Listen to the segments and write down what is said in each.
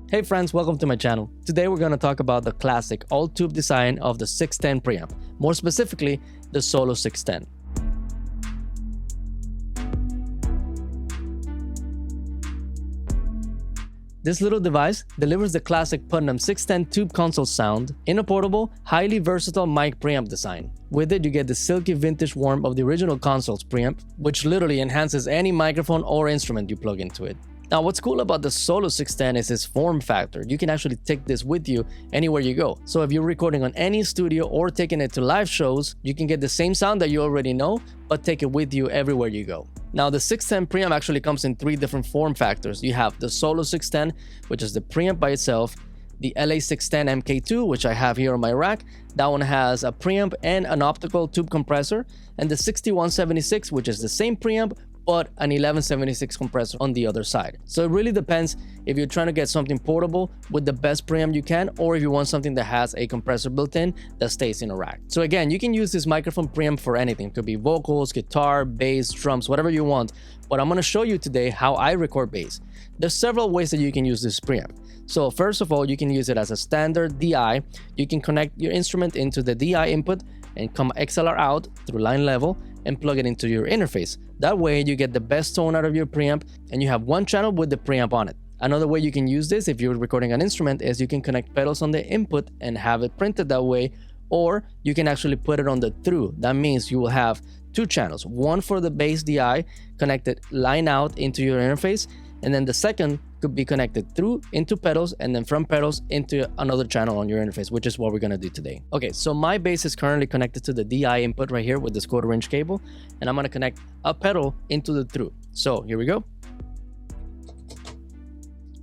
Hey friends, welcome to my channel. Today we're going to talk about the classic all-tube design of the 610 preamp, more specifically the Solo 610. This little device delivers the classic Putnam 610 tube console sound in a portable, highly versatile mic preamp design. With it, you get the silky vintage warmth of the original console's preamp, which literally enhances any microphone or instrument you plug into it. Now, what's cool about the Solo 610 is its form factor. You can actually take this with you anywhere you go. So if you're recording on any studio or taking it to live shows, you can get the same sound that you already know, but take it with you everywhere you go. Now, the 610 preamp actually comes in three different form factors. You have the Solo 610, which is the preamp by itself, the LA 610 MkII, which I have here on my rack. That one has a preamp and an optical tube compressor, and the 6176, which is the same preamp, but an 1176 compressor on the other side. So it really depends if you're trying to get something portable with the best preamp you can, or if you want something that has a compressor built in that stays in a rack. So again, you can use this microphone preamp for anything. It could be vocals, guitar, bass, drums, whatever you want. But I'm gonna show you today how I record bass. There's several ways that you can use this preamp. So first of all, you can use it as a standard DI. You can connect your instrument into the DI input and come XLR out through line level and plug it into your interface. That way you get the best tone out of your preamp and you have one channel with the preamp on it. Another way you can use this if you're recording an instrument is you can connect pedals on the input and have it printed that way, or you can actually put it on the through. That means you will have two channels, one for the bass DI connected line out into your interface, and then the second could be connected through into pedals, and then from pedals into another channel on your interface, which is what we're gonna do today. Okay, so my bass is currently connected to the DI input right here with this 1/4 inch cable, and I'm gonna connect a pedal into the through. So here we go.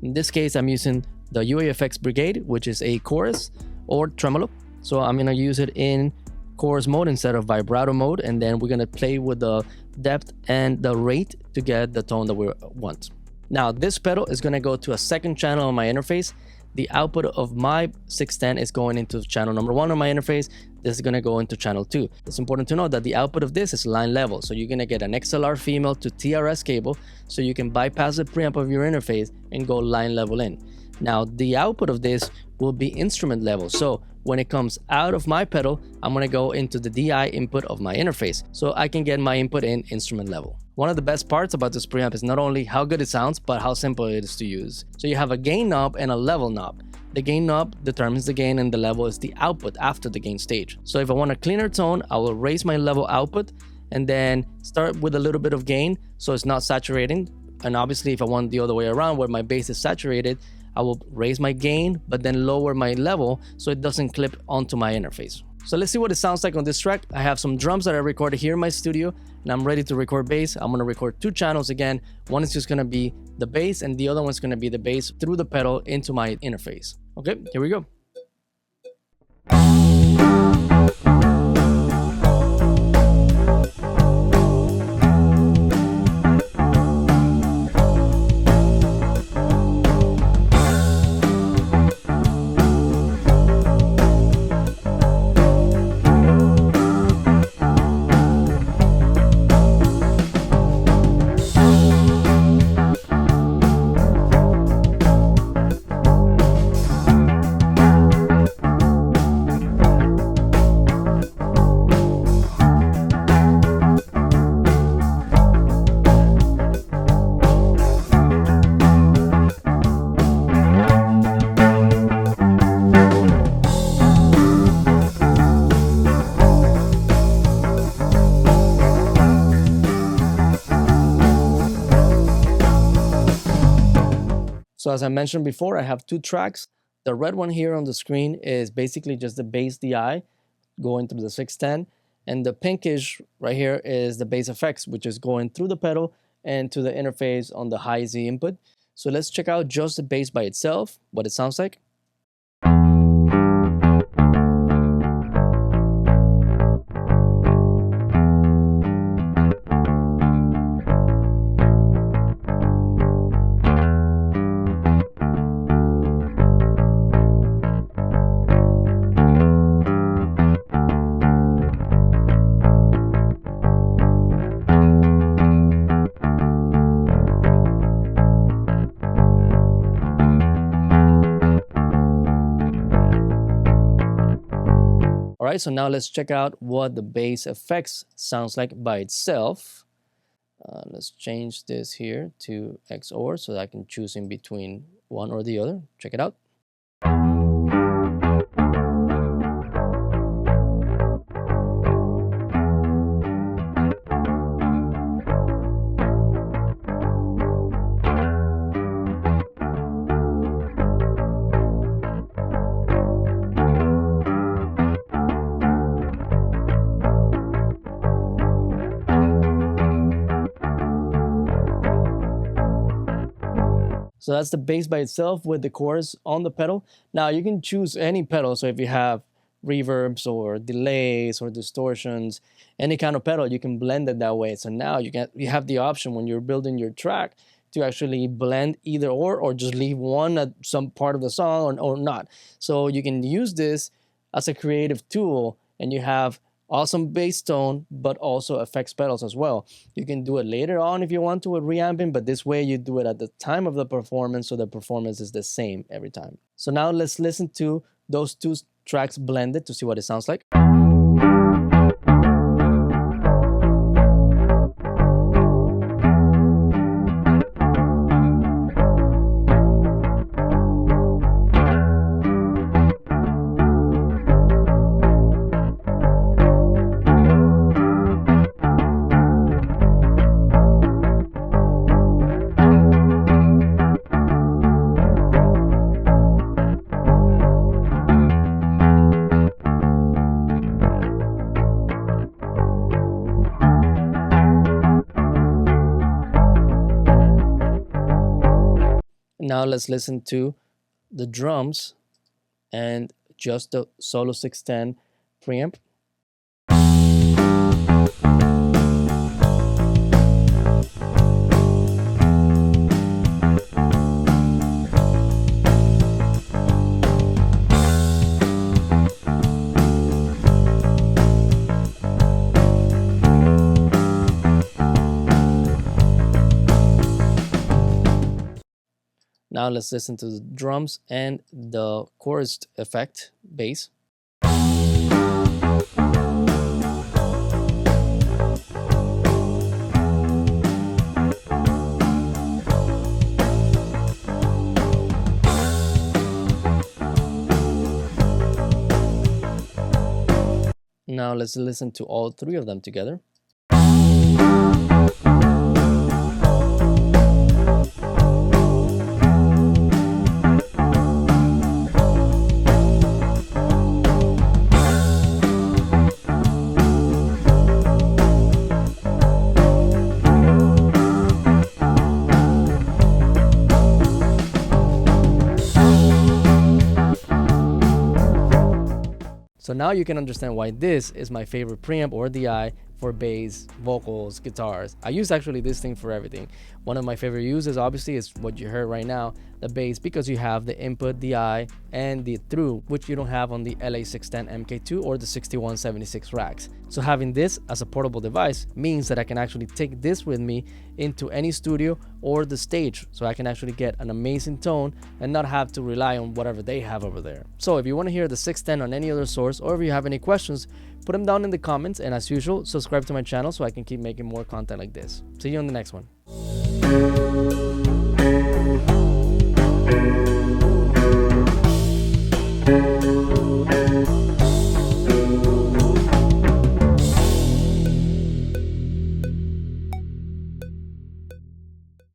In this case, I'm using the UAFX Brigade, which is a chorus or tremolo. So I'm gonna use it in chorus mode instead of vibrato mode, and then we're gonna play with the depth and the rate to get the tone that we want. Now, this pedal is going to go to a second channel on my interface. The output of my 610 is going into channel number 1 on my interface. This is going to go into channel 2. It's important to know that the output of this is line level. So you're going to get an XLR female to TRS cable, so you can bypass the preamp of your interface and go line level in. Now, the output of this will be instrument level. So when it comes out of my pedal, I'm going to go into the DI input of my interface, so I can get my input in instrument level. One of the best parts about this preamp is not only how good it sounds, but how simple it is to use. So you have a gain knob and a level knob. The gain knob determines the gain, and the level is the output after the gain stage. So if I want a cleaner tone, I will raise my level output and then start with a little bit of gain so it's not saturating. And obviously, if I want the other way around where my bass is saturated, I will raise my gain but then lower my level so it doesn't clip onto my interface. So let's see what it sounds like on this track. I have some drums that I recorded here in my studio, and I'm ready to record bass. I'm gonna record two channels again. One is just gonna be the bass, and the other one's gonna be the bass through the pedal into my interface. Okay, here we go. So as I mentioned before, I have two tracks. The red one here on the screen is basically just the bass DI going through the 610. And the pinkish right here is the bass effects, which is going through the pedal and to the interface on the high Z input. So let's check out just the bass by itself, what it sounds like. All right, so now let's check out what the bass effects sounds like by itself. Let's change this here to XOR so that I can choose in between one or the other. Check it out. So that's the bass by itself with the chorus on the pedal. Now you can choose any pedal. So if you have reverbs or delays or distortions, any kind of pedal, you can blend it that way. So now you have the option when you're building your track to actually blend either or just leave one at some part of the song or not. So you can use this as a creative tool, and you have awesome bass tone, but also effects pedals as well. You can do it later on if you want to with reamping, but this way you do it at the time of the performance, so the performance is the same every time. So now let's listen to those two tracks blended to see what it sounds like. Now let's listen to the drums and just the solo 610 preamp. Now let's listen to the drums and the chorus effect, bass. Now let's listen to all three of them together. So now you can understand why this is my favorite preamp or DI for bass, vocals, guitars. I use actually this thing for everything. One of my favorite uses obviously is what you heard right now, the bass, because you have the input DI and the through, which you don't have on the LA610 MkII or the 6176 racks. So having this as a portable device means that I can actually take this with me into any studio or the stage, so I can actually get an amazing tone and not have to rely on whatever they have over there. So if you want to hear the 610 on any other source, or if you have any questions, put them down in the comments, and as usual, subscribe to my channel so I can keep making more content like this. See you on the next one.